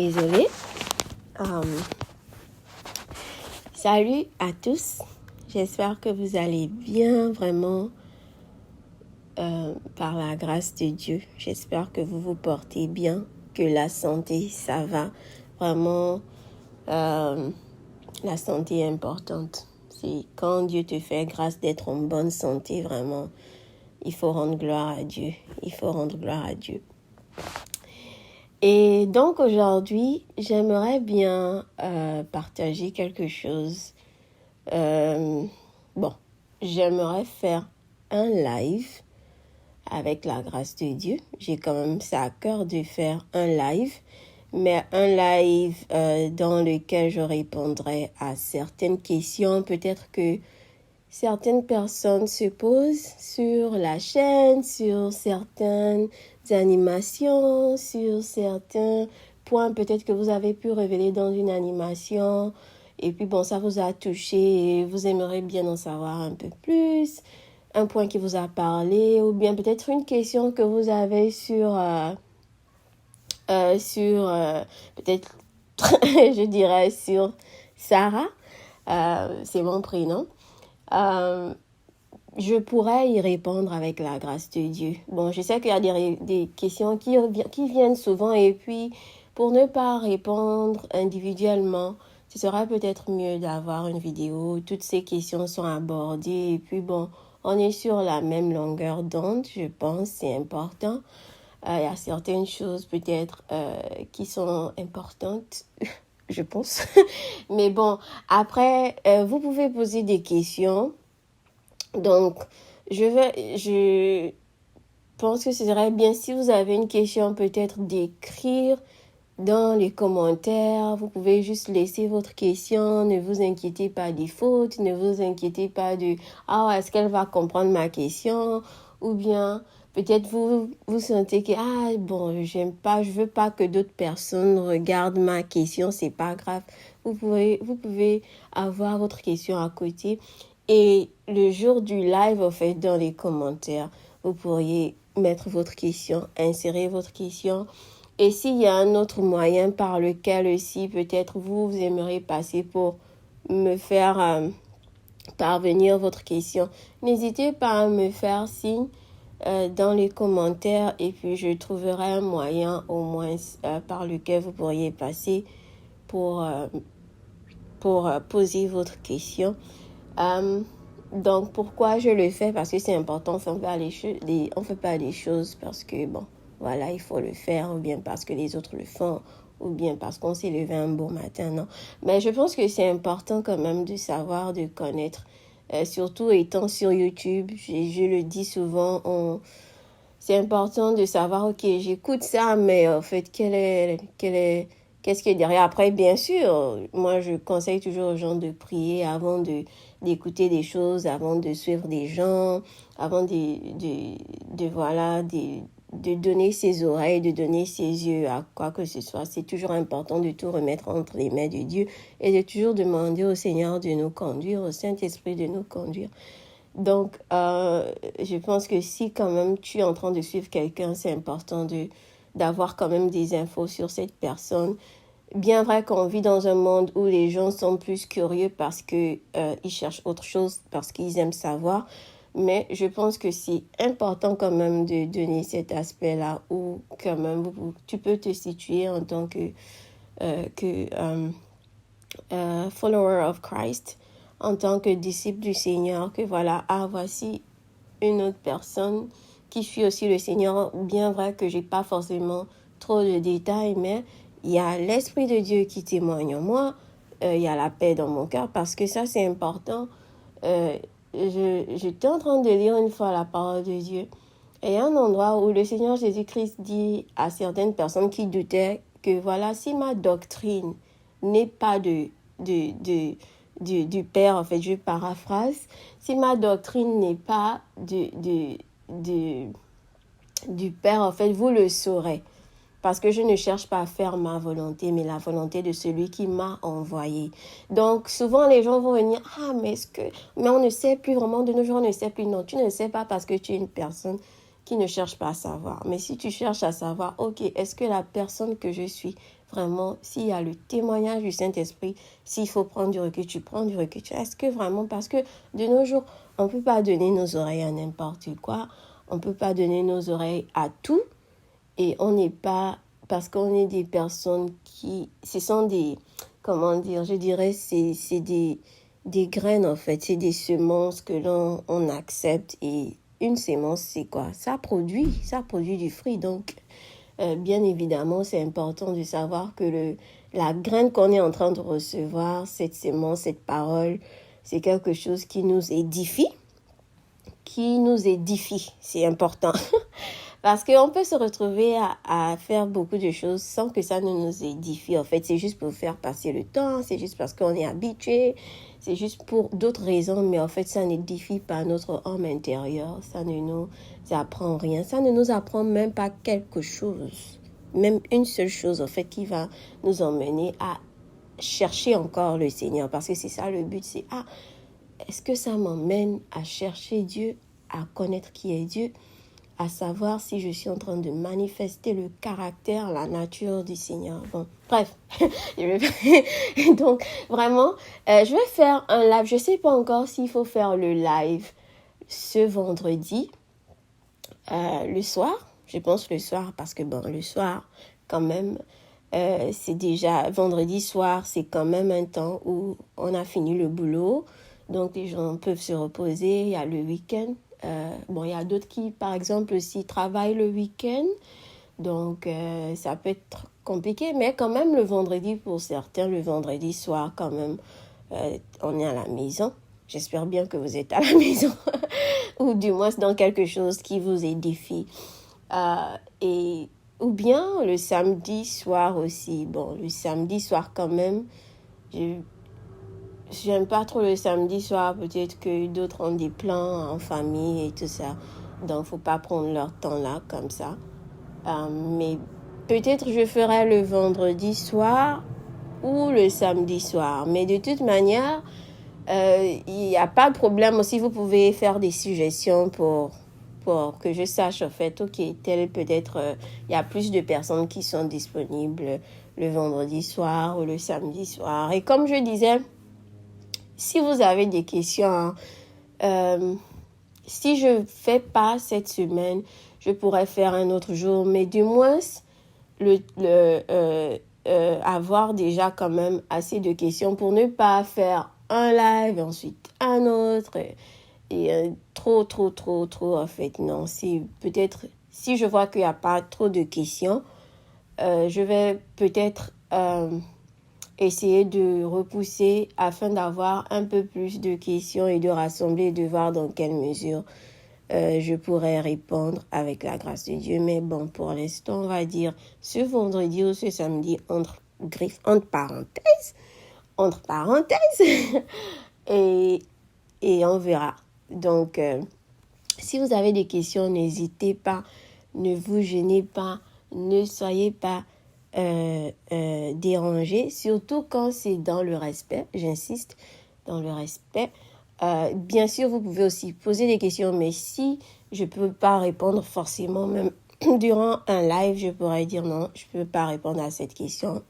Désolée. Salut à tous. J'espère que vous allez bien, vraiment, par la grâce de Dieu. J'espère que vous vous portez bien, que la santé, ça va. Vraiment, la santé est importante. C'est quand Dieu te fait grâce d'être en bonne santé, vraiment, il faut rendre gloire à Dieu. Il faut rendre gloire à Dieu. Et donc aujourd'hui, j'aimerais bien partager quelque chose. J'aimerais faire un live avec la grâce de Dieu. J'ai quand même ça à cœur de faire un live, mais un live dans lequel je répondrai à certaines questions. Peut-être que certaines personnes se posent sur la chaîne, sur certaines animations, sur certains points peut-être que vous avez pu révéler dans une animation. Et puis ça vous a touché et vous aimeriez bien en savoir un peu plus. Un point qui vous a parlé ou bien peut-être une question que vous avez sur peut-être, je dirais, sur Sarah. C'est mon prénom. Je pourrais y répondre avec la grâce de Dieu. Bon, je sais qu'il y a des questions qui viennent souvent et puis pour ne pas répondre individuellement, ce serait peut-être mieux d'avoir une vidéo où toutes ces questions sont abordées et puis on est sur la même longueur d'onde, je pense, c'est important. Il y a certaines choses peut-être qui sont importantes, je pense. Mais après, vous pouvez poser des questions. Donc, je pense que ce serait bien si vous avez une question peut-être d'écrire dans les commentaires. Vous pouvez juste laisser votre question. Ne vous inquiétez pas des fautes. Ne vous inquiétez pas de « Ah, est-ce qu'elle va comprendre ma question ?» Ou bien peut-être vous sentez que « je veux pas que d'autres personnes regardent ma question. » C'est pas grave. Vous pouvez avoir votre question à côté. Et le jour du live, en fait, dans les commentaires, vous pourriez mettre votre question, insérer votre question. Et s'il y a un autre moyen par lequel aussi peut-être vous aimeriez passer pour me faire parvenir votre question, n'hésitez pas à me faire signe dans les commentaires et puis je trouverai un moyen au moins par lequel vous pourriez passer pour poser votre question. Donc pourquoi je le fais? Parce que c'est important, on fait pas les choses parce que il faut le faire, ou bien parce que les autres le font, ou bien parce qu'on s'est levé un beau matin, non. Mais je pense que c'est important quand même de savoir, de connaître, surtout étant sur YouTube, je le dis souvent, c'est important de savoir, ok, j'écoute ça, mais en fait, qu'est-ce qui est derrière? Après, bien sûr, moi, je conseille toujours aux gens de prier avant d'écouter des choses, avant de suivre des gens, avant de donner ses oreilles, de donner ses yeux à quoi que ce soit. C'est toujours important de tout remettre entre les mains de Dieu et de toujours demander au Seigneur de nous conduire, au Saint-Esprit de nous conduire. Donc, je pense que si quand même tu es en train de suivre quelqu'un, c'est important d'avoir quand même des infos sur cette personne. Bien vrai qu'on vit dans un monde où les gens sont plus curieux parce que ils cherchent autre chose, parce qu'ils aiment savoir. Mais je pense que c'est important quand même de donner cet aspect-là où quand même tu peux te situer en tant que follower of Christ, en tant que disciple du Seigneur, que voici une autre personne qui suit aussi le Seigneur. Bien vrai que j'ai pas forcément trop de détails, mais il y a l'Esprit de Dieu qui témoigne en moi, il y a la paix dans mon cœur, parce que ça c'est important. J'étais en train de lire une fois la parole de Dieu, et il y a un endroit où le Seigneur Jésus-Christ dit à certaines personnes qui doutaient que si ma doctrine n'est pas du Père, en fait, je paraphrase, si ma doctrine n'est pas du Père, en fait, vous le saurez. Parce que je ne cherche pas à faire ma volonté, mais la volonté de celui qui m'a envoyé. Donc, souvent, les gens vont venir, mais on ne sait plus vraiment, de nos jours, on ne sait plus. Non, tu ne sais pas parce que tu es une personne qui ne cherche pas à savoir. Mais si tu cherches à savoir, ok, est-ce que la personne que je suis, vraiment, s'il y a le témoignage du Saint-Esprit, s'il faut prendre du recul, tu prends du recul. Est-ce que vraiment, parce que de nos jours, on ne peut pas donner nos oreilles à n'importe quoi, on ne peut pas donner nos oreilles à tout, et on n'est pas, parce qu'on est des personnes qui, ce sont des, comment dire, je dirais, c'est des graines en fait, c'est des semences que l'on on accepte, et une sémence, c'est quoi? Ça produit du fruit, donc bien évidemment, c'est important de savoir que la graine qu'on est en train de recevoir, cette sémence, cette parole, c'est quelque chose qui nous édifie, c'est important. Parce qu'on peut se retrouver à faire beaucoup de choses sans que ça ne nous édifie. En fait, c'est juste pour faire passer le temps, c'est juste parce qu'on est habitué, c'est juste pour d'autres raisons, mais en fait, ça n'édifie pas notre âme intérieure, ça ne nous apprend rien, ça ne nous apprend même pas quelque chose, même une seule chose, en fait, qui va nous emmener à chercher encore le Seigneur. Parce que c'est ça le but, c'est est-ce que ça m'emmène à chercher Dieu, à connaître qui est Dieu, à savoir si je suis en train de manifester le caractère, la nature du Seigneur. Bon, bref, donc vraiment, je vais faire un live. Je ne sais pas encore s'il faut faire le live ce vendredi, le soir. Je pense le soir parce que bon, le soir, quand même, c'est déjà vendredi soir, c'est quand même un temps où on a fini le boulot. Donc les gens peuvent se reposer, il y a le week-end. Il y a d'autres qui, par exemple, aussi travaillent le week-end. Donc, ça peut être compliqué. Mais quand même, le vendredi, pour certains, le vendredi soir, quand même, on est à la maison. J'espère bien que vous êtes à la maison. Ou du moins dans quelque chose qui vous édifie. Ou bien le samedi soir aussi. Bon, le samedi soir, quand même, j'aime pas trop le samedi soir, peut-être que d'autres ont des plans en famille et tout ça. Donc, faut pas prendre leur temps là, comme ça. Mais peut-être je ferai le vendredi soir ou le samedi soir. Mais de toute manière, il n'y a pas de problème aussi. Vous pouvez faire des suggestions pour que je sache, en fait, ok, tel peut-être, il y a plus de personnes qui sont disponibles le vendredi soir ou le samedi soir. Et comme je disais, si vous avez des questions, si je ne fais pas cette semaine, je pourrais faire un autre jour, mais du moins, avoir déjà quand même assez de questions pour ne pas faire un live, ensuite un autre, et trop, en fait. Non, c'est peut-être, si je vois qu'il n'y a pas trop de questions, je vais peut-être essayer de repousser afin d'avoir un peu plus de questions et de rassembler et de voir dans quelle mesure je pourrais répondre avec la grâce de Dieu. Mais bon, pour l'instant, on va dire ce vendredi ou ce samedi entre parenthèses, et on verra. Donc, si vous avez des questions, n'hésitez pas, ne vous gênez pas, ne soyez pas dérangés, surtout quand c'est dans le respect, j'insiste, dans le respect. Bien sûr, vous pouvez aussi poser des questions, mais si je ne peux pas répondre forcément, même durant un live, je pourrais dire non, je ne peux pas répondre à cette question.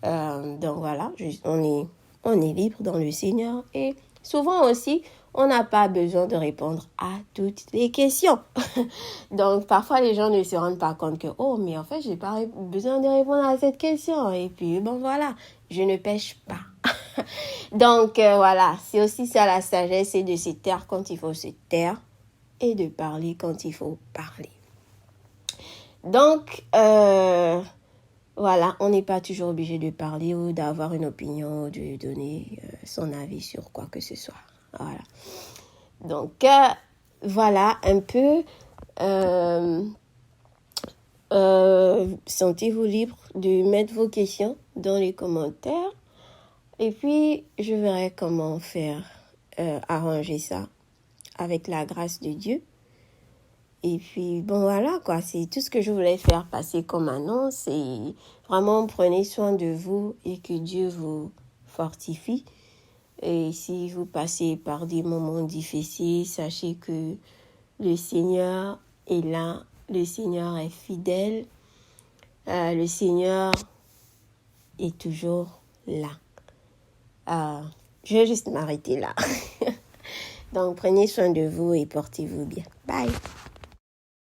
Donc voilà, on est libre dans le Seigneur. Et souvent aussi, on n'a pas besoin de répondre à toutes les questions. Donc parfois, les gens ne se rendent pas compte que, oh, mais en fait, je n'ai pas besoin de répondre à cette question. Et puis, bon, voilà, je ne pêche pas. Donc voilà, c'est aussi ça la sagesse, c'est de se taire quand il faut se taire et de parler quand il faut parler. Donc, voilà, on n'est pas toujours obligé de parler ou d'avoir une opinion ou de donner son avis sur quoi que ce soit. Voilà. Donc, voilà un peu. Sentez-vous libre de mettre vos questions dans les commentaires. Et puis, je verrai comment faire, arranger ça avec la grâce de Dieu. Et puis, bon, voilà, quoi. C'est tout ce que je voulais faire passer comme annonce. Et vraiment, prenez soin de vous et que Dieu vous fortifie. Et si vous passez par des moments difficiles, sachez que le Seigneur est là. Le Seigneur est fidèle. Le Seigneur est toujours là. Je vais juste m'arrêter là. Donc, prenez soin de vous et portez-vous bien. Bye.